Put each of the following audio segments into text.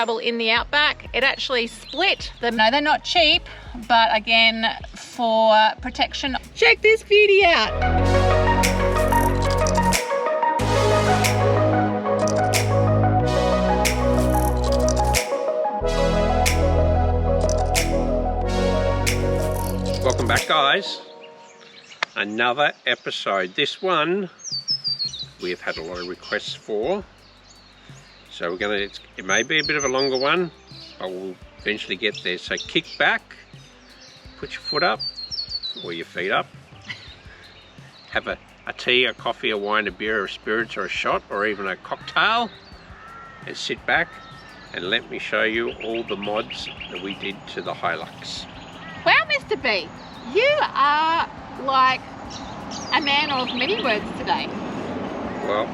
double in the Outback. It actually split. No, they're not cheap, but again, for protection. Check this beauty out. Welcome back, guys. Another episode. This one we have had a lot of requests for, so we're gonna, it may be a bit of a longer one, but we'll eventually get there. So kick back, put your foot up or your feet up, have a tea, a coffee, a wine, a beer, a spirits, or a shot, or even a cocktail, and sit back and let me show you all the mods that we did to the Hilux. Wow, Mr. B, you are like a man of many words today. Well,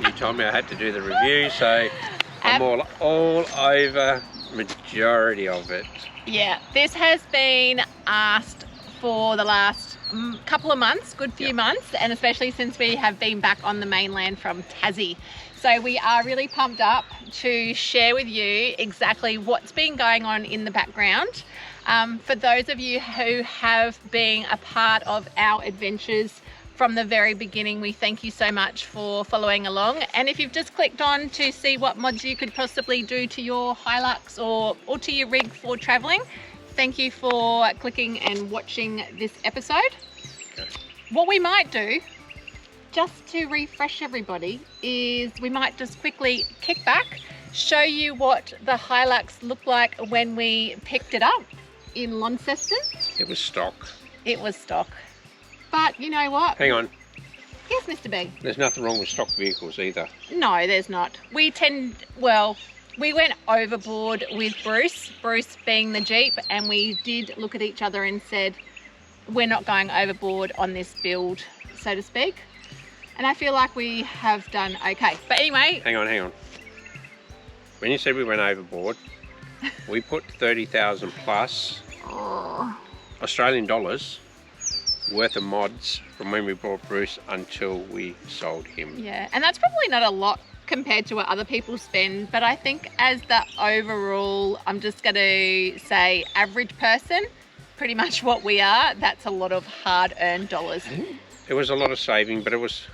you told me I had to do the review, so I'm all over majority of it. Yeah, this has been asked for the last couple of months, good few months, and especially since we have been back on the mainland from Tassie. So we are really pumped up to share with you exactly what's been going on in the background. For those of you who have been a part of our adventures from the very beginning, we thank you so much for following along. And if you've just clicked on to see what mods you could possibly do to your Hilux or to your rig for traveling, thank you for clicking and watching this episode. Okay. What we might do, just to refresh everybody, is we might just quickly kick back, show you what the Hilux looked like when we picked it up in Launceston. It was stock. It was stock. But you know what? Hang on. Yes, Mr. B. There's nothing wrong with stock vehicles either. No, there's not. We went overboard with Bruce being the Jeep, and we did look at each other and said, we're not going overboard on this build, so to speak. And I feel like we have done okay. But anyway. Hang on. When you said we went overboard, we put 30,000 plus Australian dollars worth of mods from when we bought Bruce until we sold him. Yeah, and that's probably not a lot compared to what other people spend, but I think as the overall, I'm just going to say average person, pretty much what we are, that's a lot of hard-earned dollars. It was a lot of saving, but it was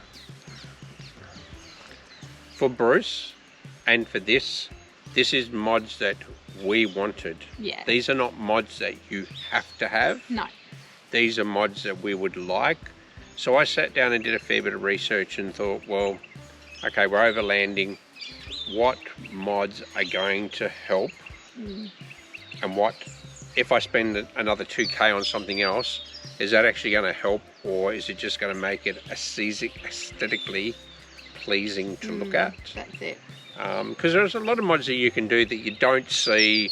for Bruce and for this is mods that we wanted. Yeah. These are not mods that you have to have. No. These are mods that we would like. So I sat down and did a fair bit of research and thought, well, okay, we're overlanding. What mods are going to help? And what, if I spend another 2K on something else, is that actually going to help, or is it just going to make it aesthetically pleasing to look at? That's it. Because there's a lot of mods that you can do that you don't see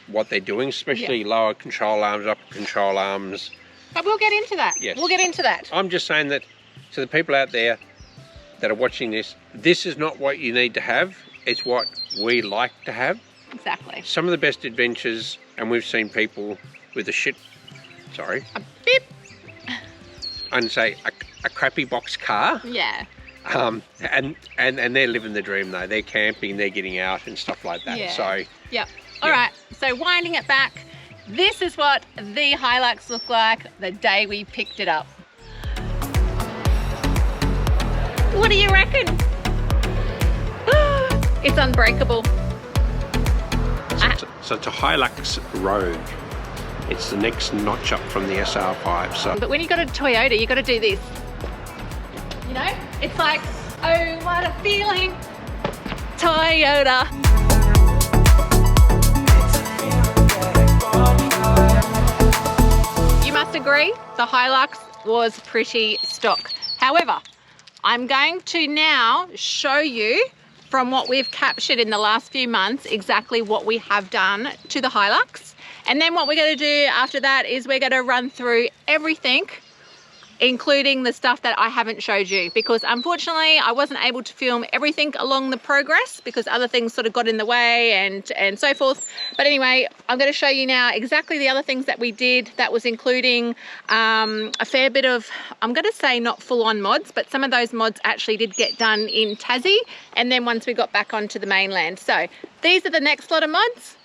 what they're doing, especially lower control arms, upper control arms. But we'll get into that. Yes. We'll get into that. I'm just saying that to the people out there that are watching this, this is not what you need to have. It's what we like to have. Exactly. Some of the best adventures, and we've seen people with a beep. And say a crappy box car. Yeah. And they're living the dream though. They're camping, they're getting out and stuff like that. Yeah. So yep. All right. So winding it back, this is what the Hilux looked like the day we picked it up. What do you reckon? It's unbreakable. So it's a Hilux Rogue. It's the next notch up from the SR5. So. But when you got a Toyota, you got to do this. You know, it's like, oh, what a feeling, Toyota. You must agree, the Hilux was pretty stock. However, I'm going to now show you from what we've captured in the last few months exactly what we have done to the Hilux. And then what we're going to do after that is we're going to run through everything including the stuff that I haven't showed you, because unfortunately I wasn't able to film everything along the progress because other things sort of got in the way and so forth. But anyway, I'm going to show you now exactly the other things that we did. That was including a fair bit of, I'm going to say not full-on mods, but some of those mods actually did get done in Tassie, and then once we got back onto the mainland. So these are the next lot of mods.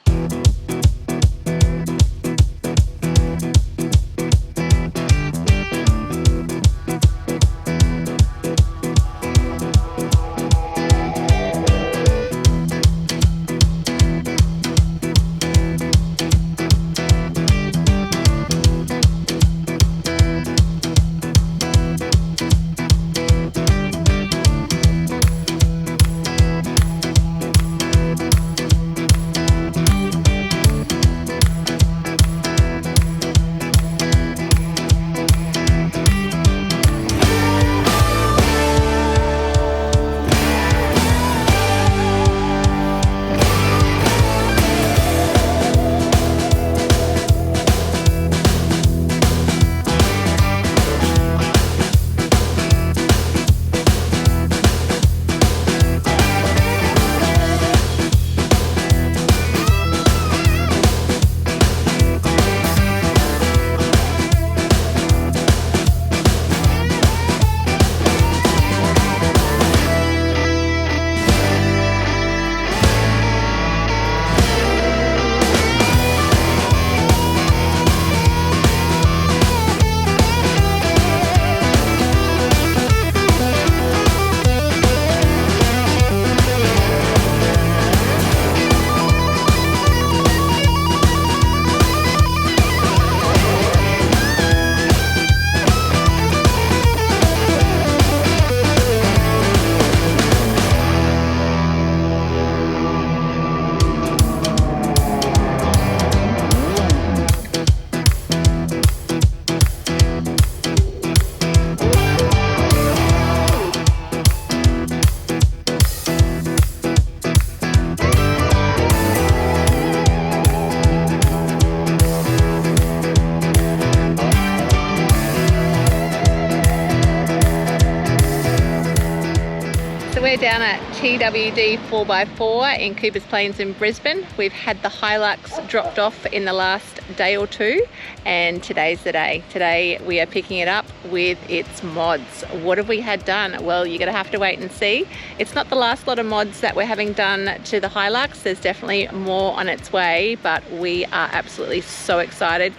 We're down at TWD 4x4 in Cooper's Plains in Brisbane. We've had the Hilux dropped off in the last day or two, and today's the day. Today we are picking it up with its mods. What have we had done? Well, you're gonna have to wait and see. It's not the last lot of mods that we're having done to the Hilux. There's definitely more on its way, but we are absolutely so excited.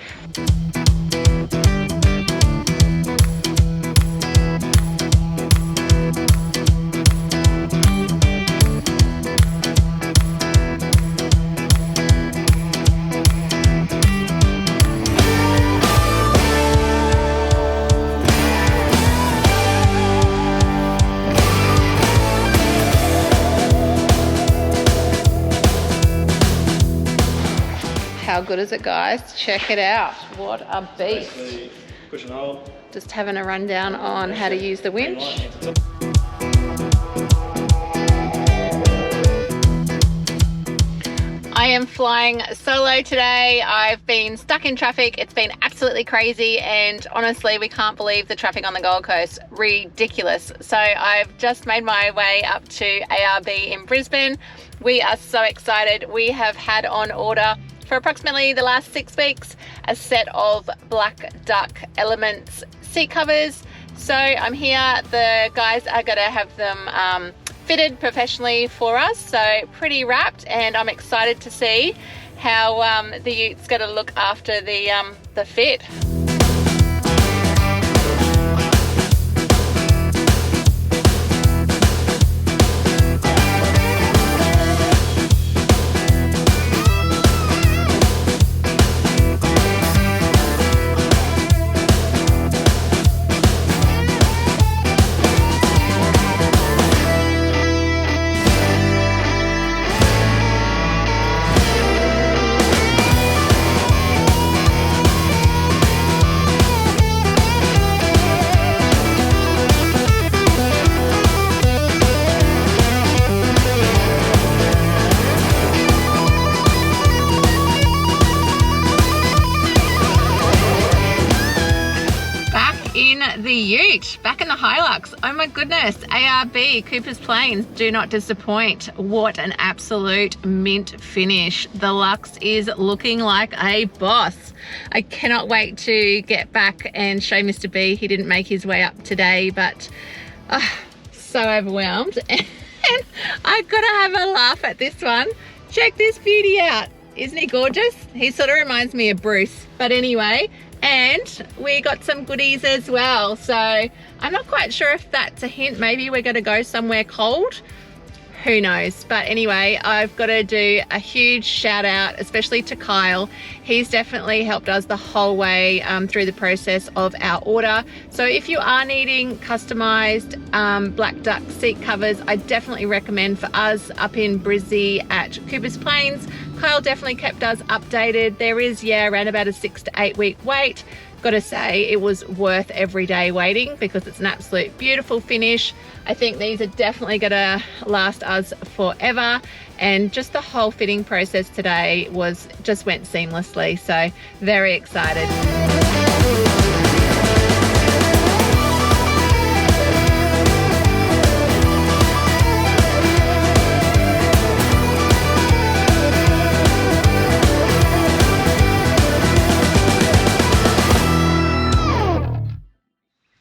How good is it, guys? Check it out. What a beast. Push and hold. Just having a rundown on how to use the winch. I am flying solo today. I've been stuck in traffic. It's been absolutely crazy, and honestly, we can't believe the traffic on the Gold Coast. Ridiculous. So I've just made my way up to ARB in Brisbane. We are so excited. We have had on order for approximately the last 6 weeks a set of Black Duck Elements seat covers. So I'm here. The guys are going to have them fitted professionally for us, so pretty wrapped, and I'm excited to see how the Utes going to look after the fit. the ute, back in the Hilux. Oh my goodness, ARB, Cooper's Plains, do not disappoint. What an absolute mint finish. The Lux is looking like a boss. I cannot wait to get back and show Mr. B. He didn't make his way up today, but so overwhelmed. And I gotta have a laugh at this one. Check this beauty out. Isn't he gorgeous? He sort of reminds me of Bruce. But anyway, and we got some goodies as well. So I'm not quite sure if that's a hint. Maybe we're gonna go somewhere cold. Who knows? But anyway, I've got to do a huge shout out, especially to Kyle. He's definitely helped us the whole way through the process of our order. So if you are needing customized black duck seat covers, I definitely recommend for us up in Brizzy at Cooper's Plains. Kyle definitely kept us updated. There is, around about a 6 to 8 week wait. Gotta say, it was worth every day waiting because it's an absolute beautiful finish. I think these are definitely gonna last us forever, and just the whole fitting process today just went seamlessly, so very excited.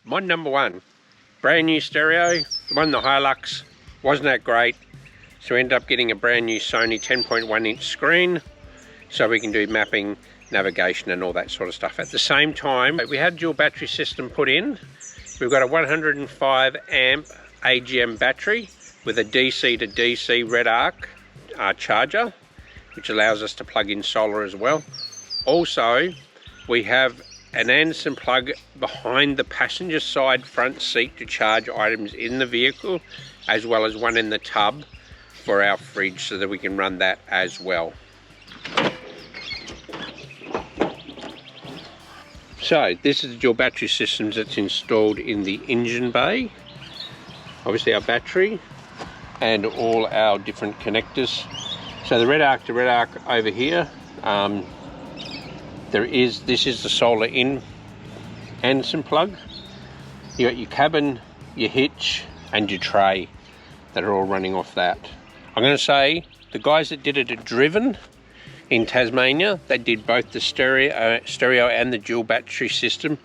My number one, brand new stereo. The one in the Hilux wasn't that great, so we ended up getting a brand new Sony 10.1 inch screen so we can do mapping, navigation and all that sort of stuff. At the same time, we had dual battery system put in. We've got a 105 amp AGM battery with a DC to DC red arc charger, which allows us to plug in solar as well. Also, we have an Anderson plug behind the passenger side front seat to charge items in the vehicle, as well as one in the tub for our fridge so that we can run that as well. So this is the dual battery systems that's installed in the engine bay. Obviously our battery and all our different connectors. So the red arc to red arc over here. This is the solar in Anderson plug. You got your cabin, your hitch and your tray that are all running off that. I'm going to say the guys that did it at Driven in Tasmania, they did both the stereo and the dual battery system,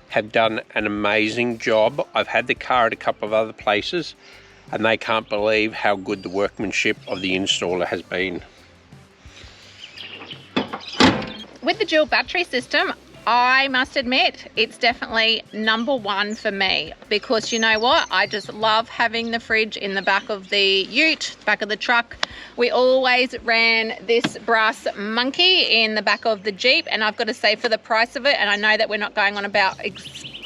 have done an amazing job. I've had the car at a couple of other places and they can't believe how good the workmanship of the installer has been. With the dual battery system, I must admit, it's definitely number one for me, because you know what? I just love having the fridge in the back of the ute, back of the truck. We always ran this brass monkey in the back of the Jeep, and I've got to say, for the price of it, and I know that we're not going on about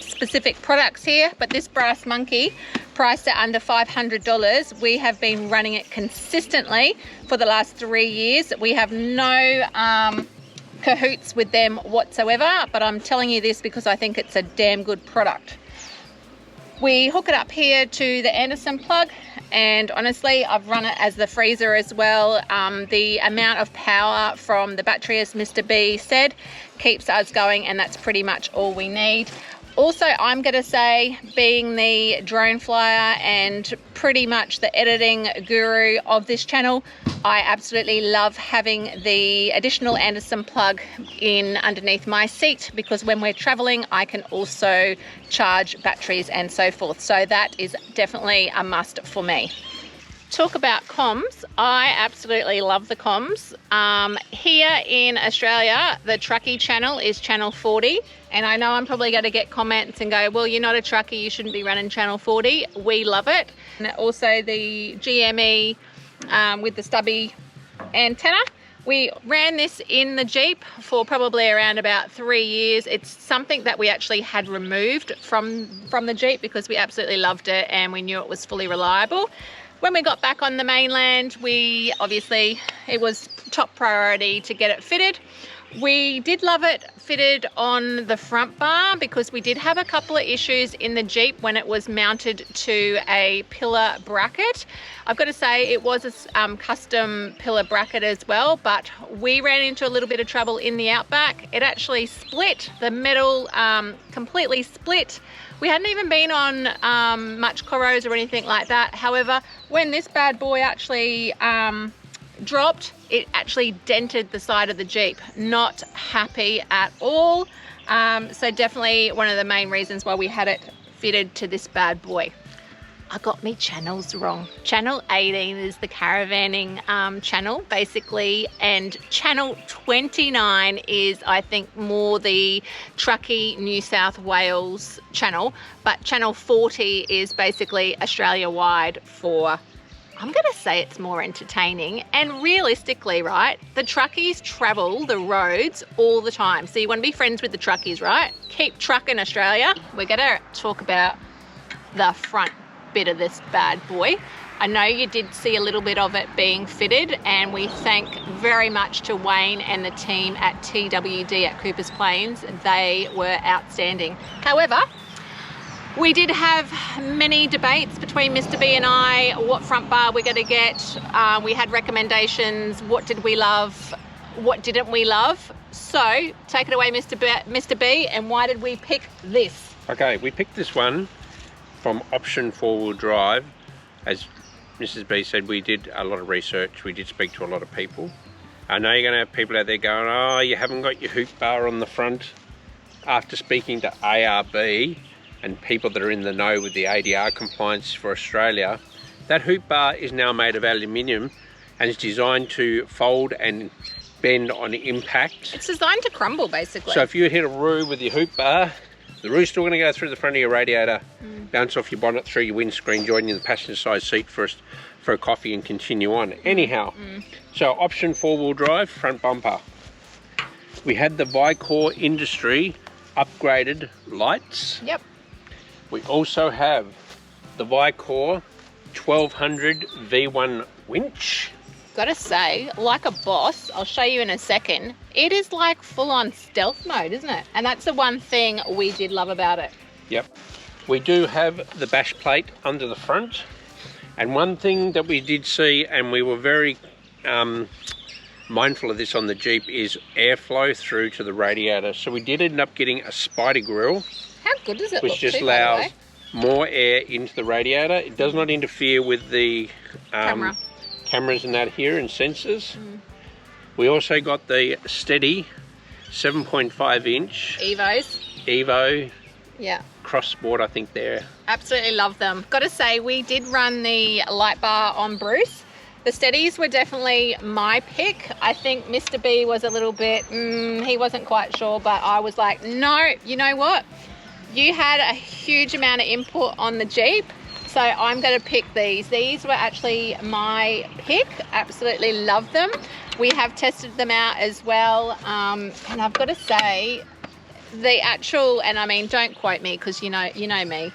specific products here, but this brass monkey, priced at under $500, we have been running it consistently for the last 3 years. We have no cahoots with them whatsoever, but I'm telling you this because I think it's a damn good product. We hook it up here to the Anderson plug, and honestly I've run it as the freezer as well. The amount of power from the battery, as Mr. B said, keeps us going, and that's pretty much all we need. Also, I'm going to say, being the drone flyer and pretty much the editing guru of this channel, I absolutely love having the additional Anderson plug in underneath my seat, because when we're traveling, I can also charge batteries and so forth. So that is definitely a must for me. Talk about comms, I absolutely love the comms. Here in Australia, the truckie channel is channel 40, and I know I'm probably going to get comments and go, well, you're not a truckie, you shouldn't be running channel 40. We love it. And also the GME with the stubby antenna. We ran this in the Jeep for probably around about 3 years. It's something that we actually had removed from the Jeep because we absolutely loved it and we knew it was fully reliable. When we got back on the mainland, it was top priority to get it fitted. We did love it fitted on the front bar because we did have a couple of issues in the Jeep when it was mounted to a pillar bracket. I've got to say, it was a custom pillar bracket as well, but we ran into a little bit of trouble in the Outback. It actually split, the metal completely split We hadn't even been on much corros or anything like that. However, when this bad boy actually dropped, it actually dented the side of the Jeep. Not happy at all. So definitely one of the main reasons why we had it fitted to this bad boy. I got me channels wrong. Channel 18 is the caravanning channel basically, and channel 29 is, I think, more the trucky New South Wales channel, but channel 40 is basically Australia-wide for, I'm gonna say it's more entertaining. And realistically, right, the truckies travel the roads all the time, so you want to be friends with the truckies, right? Keep trucking, Australia. We're gonna talk about the front bit of this bad boy. I know you did see a little bit of it being fitted, and we thank very much to Wayne and the team at TWD at Coopers Plains. They were outstanding. However, we did have many debates between Mr. B and I, what front bar we're going to get. We had recommendations, what did we love, what didn't we love. So take it away, Mr. B, and why did we pick this? Okay, we picked this one from option 4-wheel drive. As Mrs. B said, we did a lot of research, we did speak to a lot of people. I know you're going to have people out there going, oh, you haven't got your hoop bar on the front. After speaking to ARB and people that are in the know with the ADR compliance for Australia, that hoop bar is now made of aluminium and is designed to fold and bend on impact. It's designed to crumble basically. So if you hit a roo with your hoop bar, the roo's still going to go through the front of your radiator, bounce off your bonnet through your windscreen, join you in the passenger side seat for a coffee and continue on. Anyhow, so option 4-wheel drive, front bumper. We had the Vicor Industry upgraded lights. Yep. We also have the Vicor 1200 V1 winch. Gotta say, like a boss, I'll show you in a second, it is like full-on stealth mode, isn't it? And that's the one thing we did love about it. Yep. We do have the bash plate under the front, and one thing that we did see, and we were very mindful of this on the Jeep, is airflow through to the radiator. So we did end up getting a spider grille. How good does it look? Which just allows more air into the radiator. It does not interfere with the cameras and that here and sensors. We also got the steady 7.5 inch Evo cross sport, I think there. Absolutely love them. Gotta say, we did run the light bar on Bruce. The steadies were definitely my pick. I think Mr. B was a little bit, he wasn't quite sure, but I was like, no, you know what? You had a huge amount of input on the Jeep, so I'm going to pick these. These were actually my pick. Absolutely love them. We have tested them out as well, and I've got to say, the actual, and I mean, don't quote me because you know me,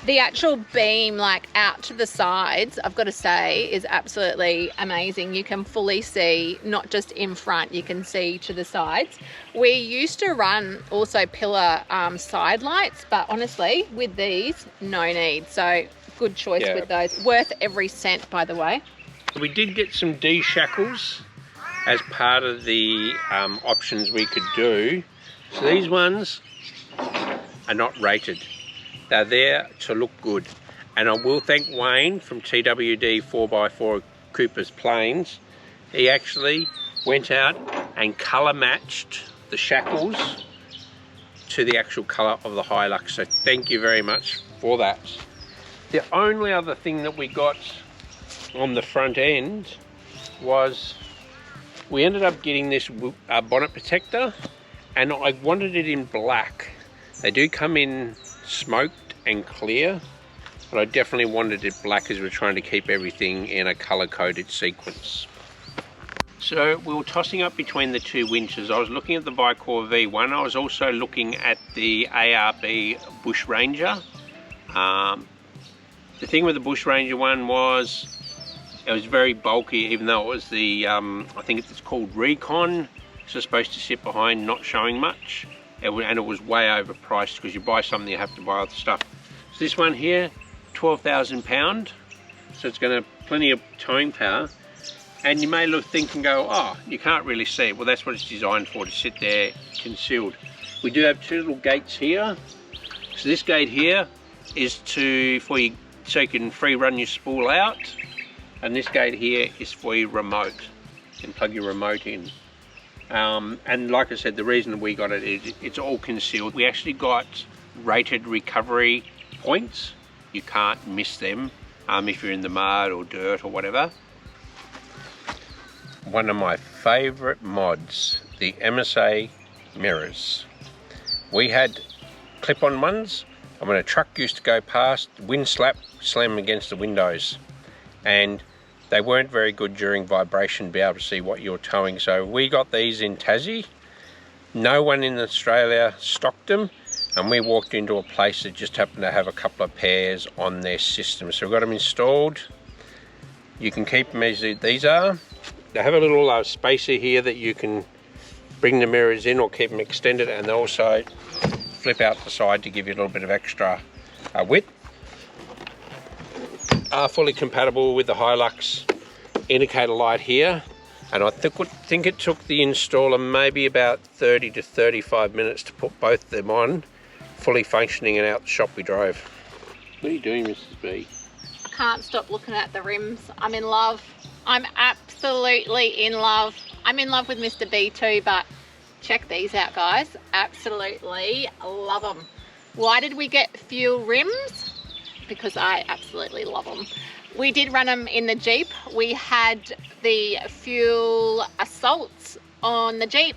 the actual beam like out to the sides, I've got to say, is absolutely amazing. You can fully see, not just in front, you can see to the sides. We used to run also pillar side lights, but honestly with these, no need. So good choice with those. Worth every cent, by the way. We did get some D shackles as part of the options we could do. So these ones are not rated. They're there to look good. And I will thank Wayne from TWD 4x4 Coopers Plains. He actually went out and colour matched the shackles to the actual colour of the Hilux. So thank you very much for that. The only other thing that we got on the front end was we ended up getting this bonnet protector, and I wanted it in black. They do come in smoked and clear, but I definitely wanted it black as we're trying to keep everything in a color-coded sequence. So we were tossing up between the two winches. I was looking at the Vicor V1. I was also looking at the ARB Bush Ranger. The thing with the Bush Ranger one was it was very bulky, even though it was the, I think it's called Recon. It's supposed to sit behind, not showing much. And it was way overpriced because you buy something, you have to buy other stuff. So this one here, 12,000 pound. So it's going to have plenty of towing power. And you may think and go, oh, you can't really see it. Well, that's what it's designed for, to sit there concealed. We do have two little gates here. So this gate here is so you can free run your spool out, and this gate here is for your remote. You can plug your remote in. And like I said, the reason we got it is it's all concealed. We actually got rated recovery points. You can't miss them if you're in the mud or dirt or whatever. One of my favourite mods, the MSA mirrors. We had clip-on ones, and when a truck used to go past, wind slap, slam them against the windows, and they weren't very good during vibration to be able to see what you're towing. So we got these in Tassie. No one in Australia stocked them, and we walked into a place that just happened to have a couple of pairs on their system. So we got them installed. You can keep them as these are. They have a little spacer here that you can bring the mirrors in or keep them extended, and they also flip out the side to give you a little bit of extra width. Are fully compatible with the Hilux indicator light here, and I think it took the installer maybe about 30 to 35 minutes to put both of them on, fully functioning, and out the shop we drove. What are you doing, Mrs. B? I can't stop looking at the rims. I'm in love. I'm absolutely in love. I'm in love with Mr. B too, but check these out, guys. Absolutely love them. Why did we get fuel rims? Because I absolutely love them. We did run them in the Jeep. We had the fuel assaults on the Jeep.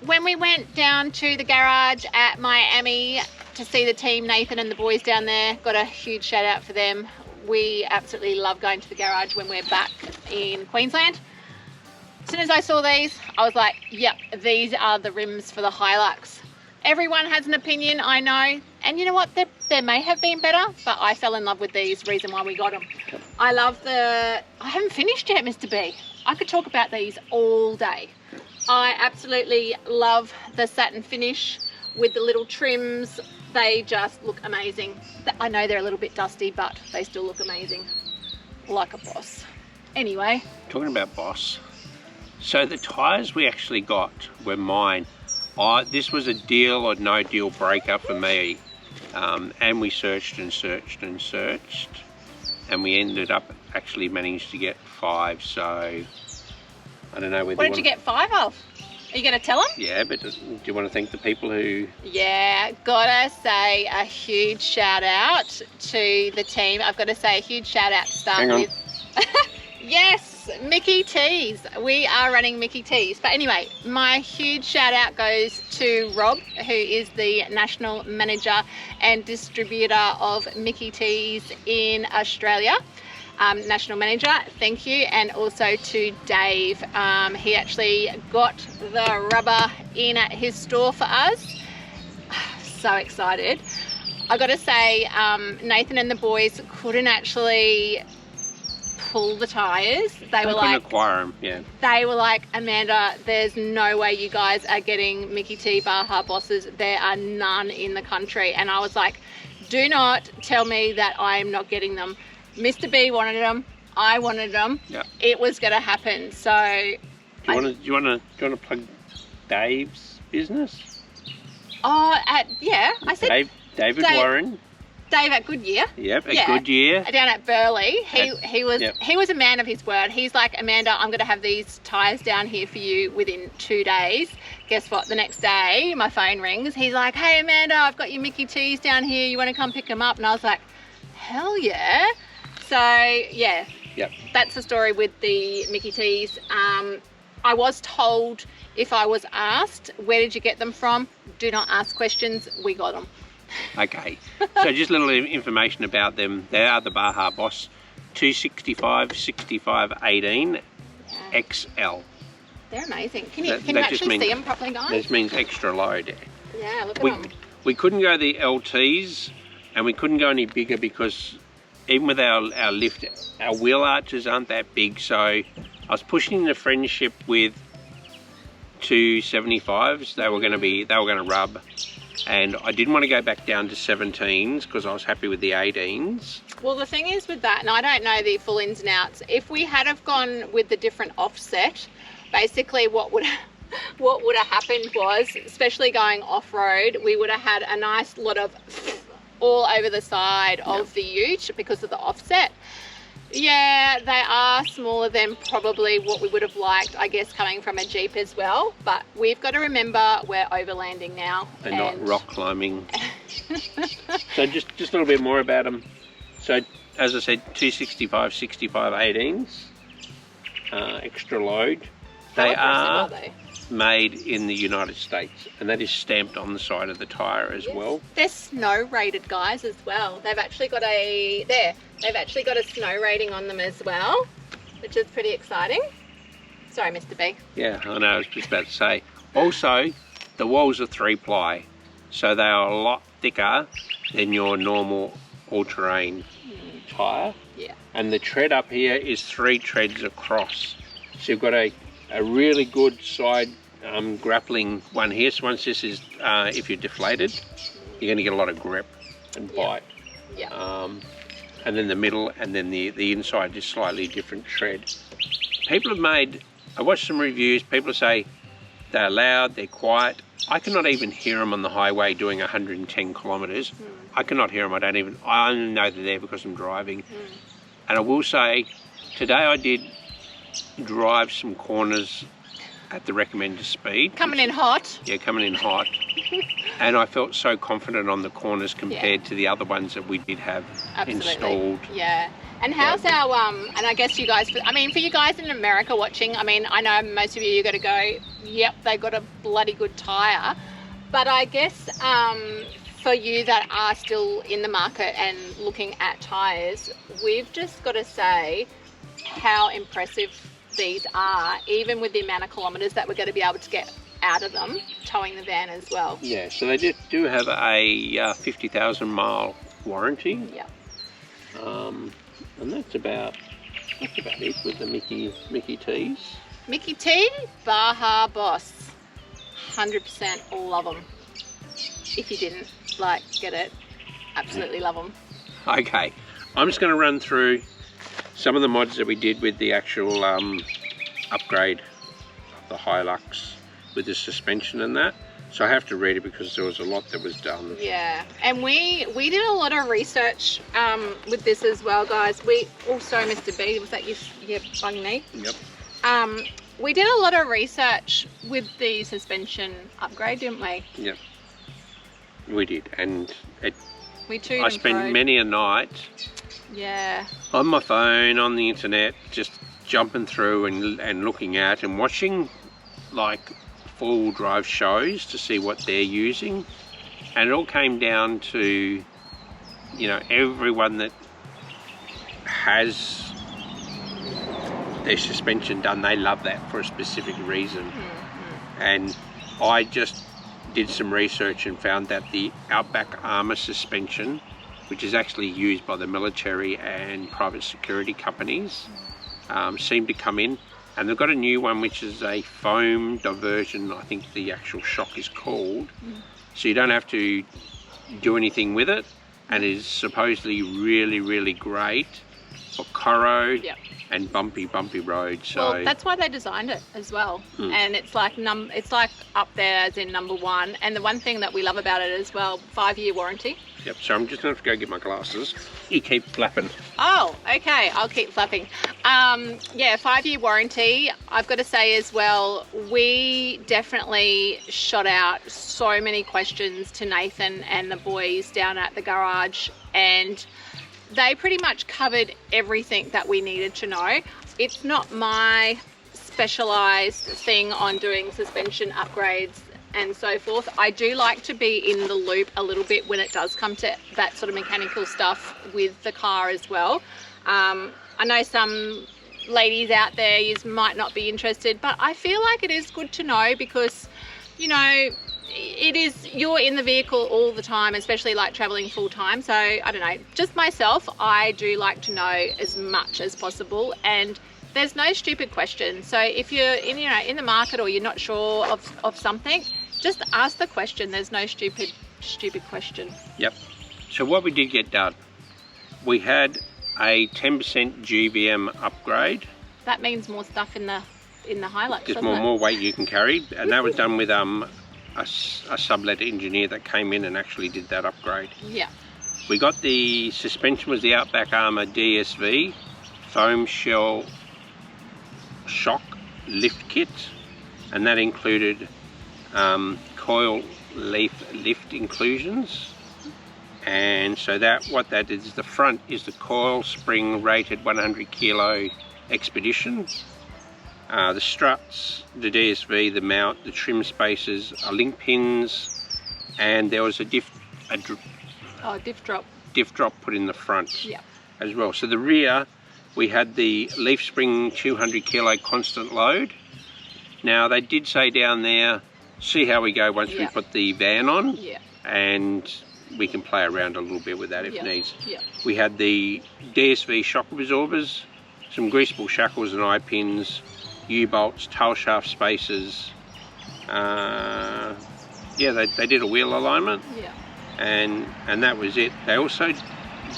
When we went down to the garage at Miami to see the team, Nathan and the boys down there, got a huge shout out for them. We absolutely love going to the garage when we're back in Queensland. As soon as I saw these, I was like, yep, these are the rims for the Hilux. Everyone has an opinion, I know. And you know what? There may have been better, but I fell in love with these, reason why we got them. I love I haven't finished yet, Mr. B. I could talk about these all day. I absolutely love the satin finish with the little trims. They just look amazing. I know they're a little bit dusty, but they still look amazing. Like a boss. Anyway. Talking about boss. So the tyres we actually got were mine. This was a deal or no deal breaker for me. And we searched and searched and searched. And we ended up actually managed to get 5. So I don't know whether What did you get 5 of? Are you going to tell them? Yeah, but do you want to thank the people who... Yeah, gotta say a huge shout out to the team. I've got to say a huge shout out to start with. Yes, Mickey T's. We are running Mickey T's. But anyway, my huge shout out goes to Rob, who is the National Manager and Distributor of Mickey T's in Australia. National Manager, thank you. And also to Dave. He actually got the rubber in at his store for us. So excited. I got to say, Nathan and the boys couldn't actually pull the tyres. They were like, acquire them, yeah. They were like, Amanda, there's no way you guys are getting Mickey T Baja Bosses. There are none in the country. And I was like, do not tell me that I'm not getting them. Mr. B wanted them. I wanted them. Yeah. It was going to happen. So, do you want to plug Dave's business? Oh, yeah. I said David Warren. Dave at Goodyear. Yep, at Goodyear. Down at Burleigh. He was a man of his word. He's like, Amanda, I'm going to have these tyres down here for you within 2 days. Guess what? The next day, my phone rings. He's like, hey, Amanda, I've got your Mickey T's down here. You want to come pick them up? And I was like, hell yeah. So, yeah. Yep. That's the story with the Mickey T's. I was told if I was asked, where did you get them from? Do not ask questions. We got them. Okay, so just a little information about them. They are the Baja Boss 265 65 18 XL. They're amazing. Can you actually see them properly, guys? This means extra load. Yeah, look at them. We couldn't go the LTs, and we couldn't go any bigger because even with our lift, our wheel arches aren't that big. So I was pushing the friendship with 275s. They were going to rub. And I didn't want to go back down to 17s because I was happy with the 18s. Well, the thing is with that, and I don't know the full ins and outs, if we had have gone with the different offset, basically what would what would have happened was, especially going off-road, we would have had a nice lot of all over the side of the ute because of the offset. Yeah, they are smaller than probably what we would have liked, I guess, coming from a Jeep as well. But we've got to remember we're overlanding now. And not rock climbing. So just a little bit more about them. So, as I said, 265 65 18s, extra load. They are made in the United States, and that is stamped on the side of the tyre as well. They're snow rated, guys, as well. They've actually got they've actually got a snow rating on them as well, which is pretty exciting. Sorry, Mr. B. Yeah, I know, I was just about to say. Also, the walls are 3-ply, so they are a lot thicker than your normal all-terrain tyre. Yeah. And the tread up here is 3 treads across. So you've got a really good side grappling one here. So once this is, if you're deflated, you're going to get a lot of grip and bite. Yeah. And then the middle, and then the inside is slightly different tread. People have made, I watched some reviews, people say they're loud, they're quiet. I cannot even hear them on the highway doing 110 kilometres. I cannot hear them, I only know they're there because I'm driving. And I will say, today I did drive some corners at the recommended speed. Coming in hot. Yeah, coming in hot. And I felt so confident on the corners compared to the other ones that we did have installed. Yeah. And how's our, and I guess you guys, I mean, for you guys in America watching, I mean, I know most of you got to go, yep, they've got a bloody good tyre. But I guess for you that are still in the market and looking at tyres, we've just got to say how impressive these are, even with the amount of kilometres that we're going to be able to get out of them, towing the van as well. Yeah, so they do have a 50,000 mile warranty. Yeah. And that's about it with the Mickey T's. Mickey T, Baja Boss. 100% love them. If you didn't, get it. Absolutely love them. Okay, I'm just going to run through some of the mods that we did with the actual upgrade of the Hilux with the suspension and that. So I have to read it because there was a lot that was done. Yeah, and we did a lot of research with this as well, guys. We also, Mr. B, was that your bung knee? Yep. We did a lot of research with the suspension upgrade, didn't we? Yep. We did, and I spent many a night on my phone, on the internet, just jumping through and looking at and watching full drive shows to see what they're using. And it all came down to, everyone that has their suspension done, they love that for a specific reason. And I just did some research and found that the Outback Armour suspension, which is actually used by the military and private security companies, seem to come in. And they've got a new one which is a foam diversion, I think the actual shock is called. So you don't have to do anything with it, and is supposedly really, really great for corro and bumpy roads. So well, that's why they designed it as well. And it's like up there as in number one. And the one thing that we love about it as well, 5-year warranty. Yep, so I'm just going to have to go get my glasses. You keep flapping. Oh, okay, I'll keep flapping. Yeah, 5-year warranty. I've got to say as well, we definitely shot out so many questions to Nathan and the boys down at the garage, and they pretty much covered everything that we needed to know. It's not my specialised thing on doing suspension upgrades and so forth. I do like to be in the loop a little bit when it does come to that sort of mechanical stuff with the car as well. I know some ladies out there might not be interested, but I feel like it is good to know because, you're in the vehicle all the time, especially traveling full time. So I don't know, just myself, I do like to know as much as possible, and there's no stupid questions. So if you're in the market or you're not sure of something, just ask the question. There's no stupid question. Yep. So what we did get done, we had a 10% GVM upgrade. That means more stuff in in the Hilux. Just more weight you can carry, and that was done with a sublet engineer that came in and actually did that upgrade. Yeah. We got the suspension was the Outback Armour DSV foam shell shock lift kit, and that included coil leaf lift inclusions. And so what that is, the front is the coil spring rated 100 kilo Expedition. The struts, the DSV, the mount, the trim spacers, link pins, and there was a diff drop put in the front as well. So the rear, we had the leaf spring 200 kilo constant load. Now they did say down there, see how we go once we put the van on, and we can play around a little bit with that if needs. We had the DSV shock absorbers, some greasable shackles and eye pins, U-bolts, tail shaft spacers. They did a wheel alignment, and that was it. They also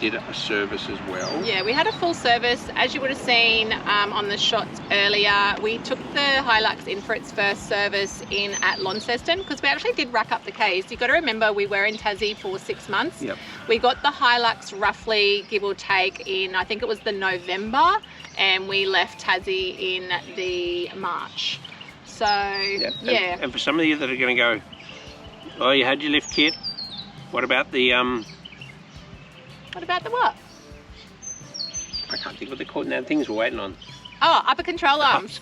did a service as well. Yeah, we had a full service. As you would have seen on the shots earlier, we took the Hilux in for its first service in at Launceston, because we actually did rack up the Ks. You've got to remember, we were in Tassie for 6 months. We got the Hilux roughly, give or take, in, I think it was the November, and we left Tassie in the March. So, And for some of you that are going to go, oh, you had your lift kit, what about the What about the what? I can't think what they're called now. Things we're waiting on. Oh, upper control arms.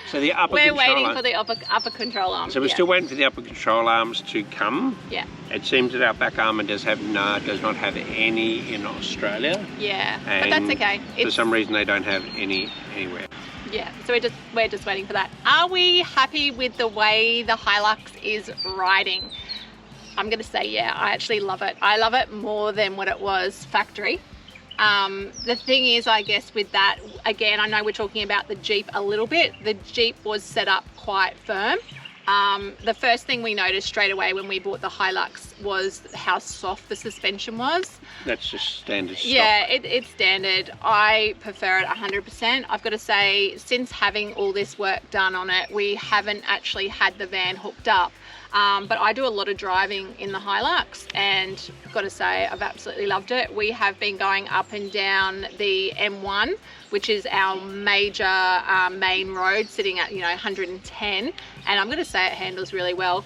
So the upper We're control waiting arms. for the upper control arms. So we're still waiting for the upper control arms to come. Yeah. It seems that Outback Armour does not have any in Australia. Yeah, and but that's okay. For some reason they don't have any anywhere. Yeah, so we're just waiting for that. Are we happy with the way the Hilux is riding? I'm going to say, yeah, I actually love it. I love it more than what it was factory. The thing is, I guess with that, again, I know we're talking about the Jeep a little bit. The Jeep was set up quite firm. The first thing we noticed straight away when we bought the Hilux was how soft the suspension was. That's just standard stock. Yeah, it's standard. I prefer it 100%. I've got to say, since having all this work done on it, we haven't actually had the van hooked up. But I do a lot of driving in the Hilux, and I've got to say I've absolutely loved it. We have been going up and down the M1, which is our major main road, sitting at 110, and I'm going to say it handles really well.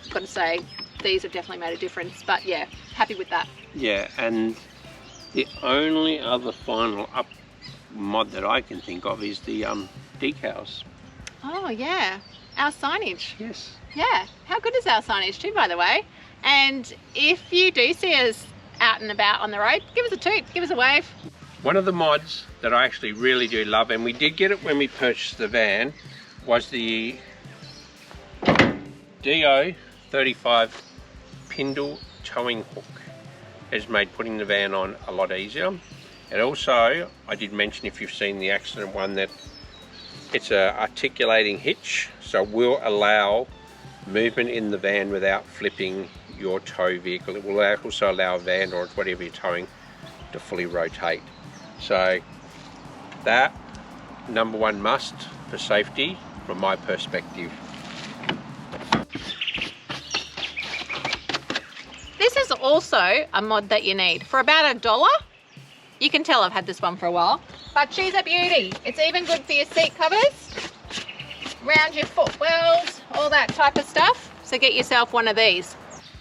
I've got to say these have definitely made a difference, but yeah, happy with that. Yeah, and the only other final up mod that I can think of is the decals. Oh yeah, our signage. Yes. Yeah, how good is our signage too, by the way? And if you do see us out and about on the road, give us a toot, give us a wave. One of the mods that I actually really do love, and we did get it when we purchased the van, was the DO35 Pindle towing hook. It has made putting the van on a lot easier. And also, I did mention, if you've seen the accident one, that it's a articulating hitch, so it will allow movement in the van without flipping your tow vehicle. It will also allow a van or whatever you're towing to fully rotate. So that, number one must for safety from my perspective. This is also a mod that you need for about $1. You can tell I've had this one for a while, but she's a beauty. It's even good for your seat covers, around your footwells, all that type of stuff. So get yourself one of these.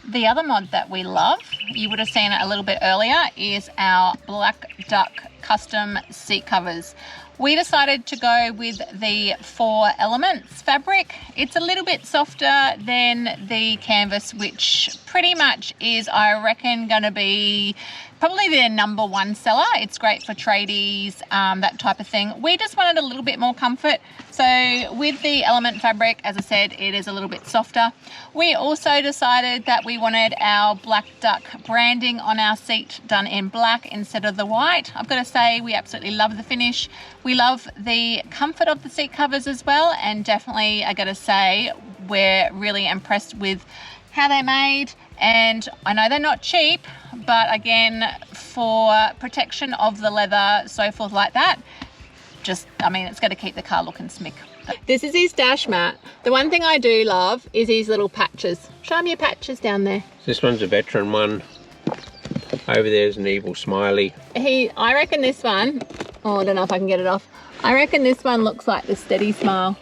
The other mod that we love, you would have seen it a little bit earlier, is our Black Duck custom seat covers. We decided to go with the 4 Elements fabric. It's a little bit softer than the canvas, which pretty much is, I reckon, going to be probably their #1 seller. It's great for tradies, that type of thing. We just wanted a little bit more comfort. So with the Element fabric, as I said, it is a little bit softer. We also decided that we wanted our Black Duck branding on our seat done in black instead of the white. I've got to say, we absolutely love the finish. We love the comfort of the seat covers as well, and definitely, I got to say, we're really impressed with how they're made. And I know they're not cheap, but again, for protection of the leather, so forth like that, just, I mean, it's going to keep the car looking smick. This is his dash mat. The one thing I do love is his little patches. Show me your patches down there. This one's a veteran one. Over there's an evil smiley. I reckon this one, oh, I don't know if I can get it off. I reckon this one looks like the steady smile.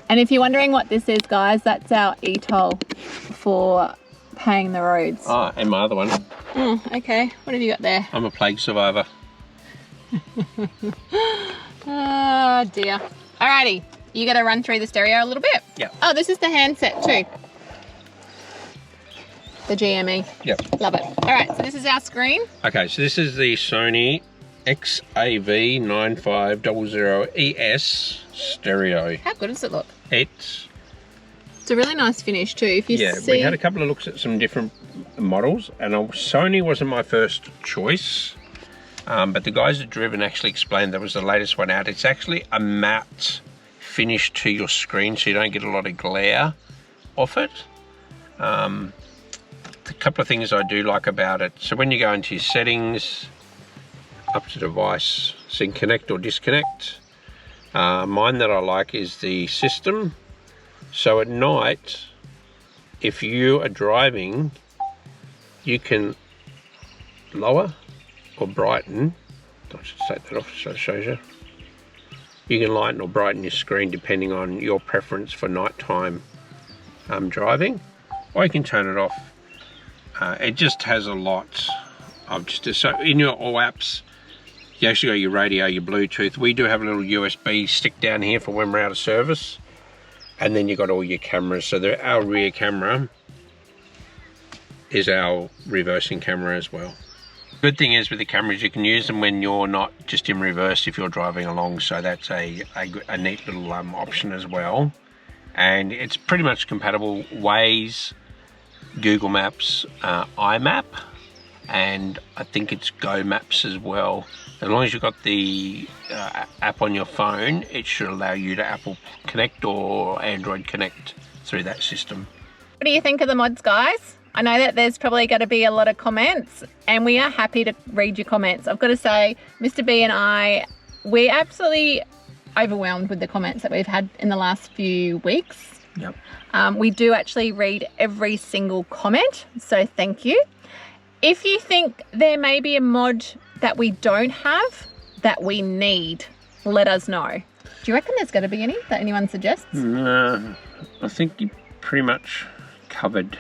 And if you're wondering what this is, guys, that's our e-toll for paying the roads. Oh, and my other one. Oh, okay. What have you got there? I'm a plague survivor. Oh dear. Alrighty, you got to run through the stereo a little bit. Yep. Oh, this is the handset too. The GME. Yep. Love it. All right, so this is our screen. Okay, so this is the Sony XAV9500ES stereo. How good does it look? It's a really nice finish too. If you see, we had a couple of looks at some different models, and Sony wasn't my first choice. But the guys at Driven actually explained that was the latest one out. It's actually a matte finish to your screen, so you don't get a lot of glare off it. A couple of things I do like about it. So when you go into your settings, up to device, sync connect or disconnect. Mine that I like is the system. So at night, if you are driving, you can lower or brighten. I should take that off so it shows you. You can lighten or brighten your screen depending on your preference for nighttime driving, or you can turn it off. It just has a lot of so in your all apps, you actually got your radio, your Bluetooth. We do have a little USB stick down here for when we're out of service, and then you got all your cameras. So our rear camera is our reversing camera as well. Good thing is with the cameras, you can use them when you're not just in reverse if you're driving along, so that's a neat little option as well. And it's pretty much compatible Waze, Google Maps, iMap, and I think it's Go Maps as well. As long as you've got the app on your phone, it should allow you to Apple Connect or Android Connect through that system. What do you think of the mods, guys? I know that there's probably going to be a lot of comments, and we are happy to read your comments. I've got to say, Mr. B and I, we're absolutely overwhelmed with the comments that we've had in the last few weeks. Yep. We do actually read every single comment, so thank you. If you think there may be a mod that we don't have that we need, let us know. Do you reckon there's going to be any that anyone suggests? No, I think you pretty much covered.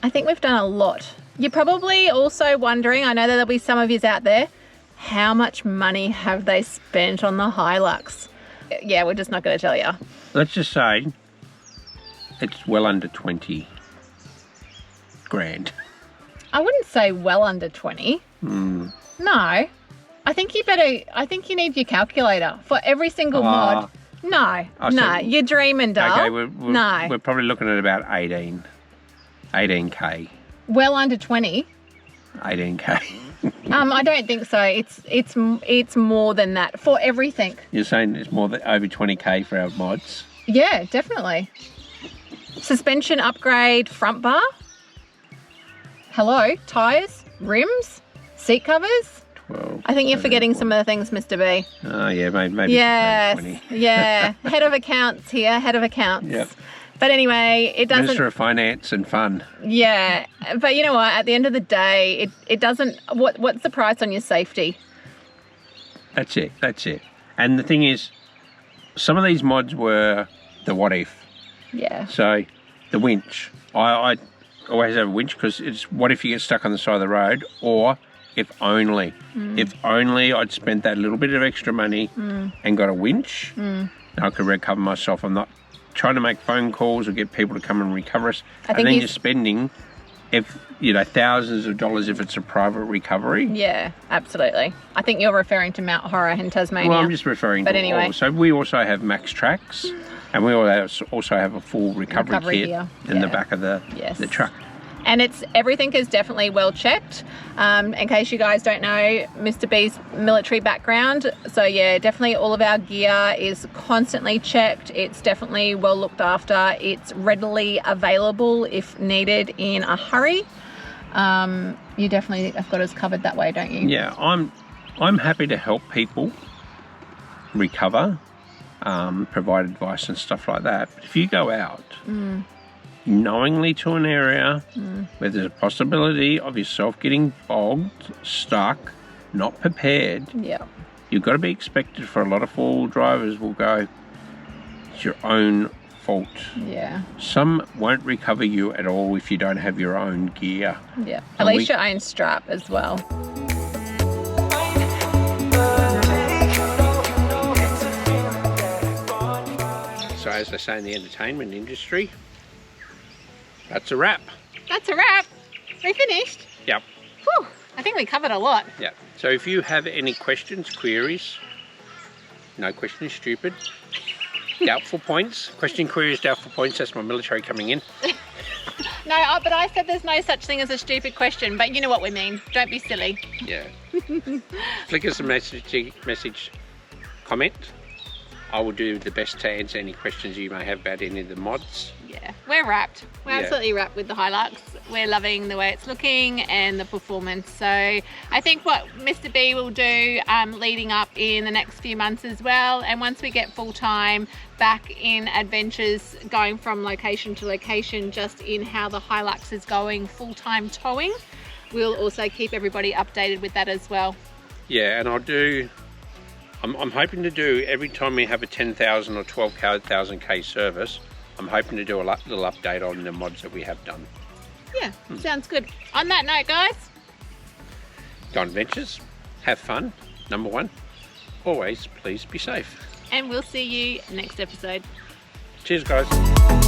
I think we've done a lot. You're probably also wondering, I know that there'll be some of yous out there, how much money have they spent on the Hilux? Yeah, we're just not going to tell you. Let's just say it's well under 20 grand. I wouldn't say well under 20. No. I think you need your calculator for every single mod. No, you're dreaming, doll. Okay, we're probably looking at about 18k. Well under 20. 18k. I don't think so. It's more than that for everything. You're saying it's more than over 20k for our mods? Yeah, definitely. Suspension upgrade, front bar. Hello, tyres, rims, seat covers. 12. I think you're forgetting some of the things, Mr. B. Oh yeah, maybe. Yes, maybe 20. Yeah. Head of accounts here, head of accounts. Yep. But anyway, it doesn't... Minister of Finance and Fun. Yeah, but you know what? At the end of the day, it doesn't... What's the price on your safety? That's it. And the thing is, some of these mods were the what if. Yeah. So, the winch. I always have a winch because it's what if you get stuck on the side of the road, or if only. If only I'd spent that little bit of extra money and got a winch, I could recover myself. I'm not trying to make phone calls or get people to come and recover us. And then you're spending, thousands of dollars if it's a private recovery. Yeah, absolutely. I think you're referring to Mount Horror in Tasmania. Well, I'm just referring to anyway. So we also have Max Tracks, and we also have a full recovery kit in the back of the truck. And everything is definitely well checked. In case you guys don't know Mr. B's military background, so yeah, definitely all of our gear is constantly checked. It's definitely well looked after. It's readily available if needed in a hurry. You definitely have got us covered that way, don't you? Yeah, I'm happy to help people recover, provide advice and stuff like that. But if you go out knowingly to an area where there's a possibility of yourself getting bogged, stuck, not prepared, you've got to be expected. For a lot of four-wheel drivers will go, it's your own fault. Yeah. Some won't recover you at all if you don't have your own gear. Yeah. At least your own strap as well. So as they say in the entertainment industry, that's a wrap. That's a wrap. We finished. Yep. Whew. I think we covered a lot. Yeah. So if you have any questions, queries, no question is stupid. Doubtful points. Question, queries, doubtful points. That's my military coming in. No, but I said there's no such thing as a stupid question, but you know what we mean. Don't be silly. Yeah. Flick us a message, comment. I will do the best to answer any questions you may have about any of the mods. Yeah, we're wrapped. We're absolutely wrapped with the Hilux. We're loving the way it's looking and the performance. So I think what Mr. B will do leading up in the next few months as well, and once we get full time back in adventures, going from location to location, just in how the Hilux is going full-time towing, we'll also keep everybody updated with that as well. Yeah, and I'll do, I'm hoping to do, every time we have a 10,000 or 12,000 K service, I'm hoping to do a little update on the mods that we have done. Yeah, sounds good. On that note, guys, go on adventures, have fun, number one. Always, please be safe. And we'll see you next episode. Cheers, guys.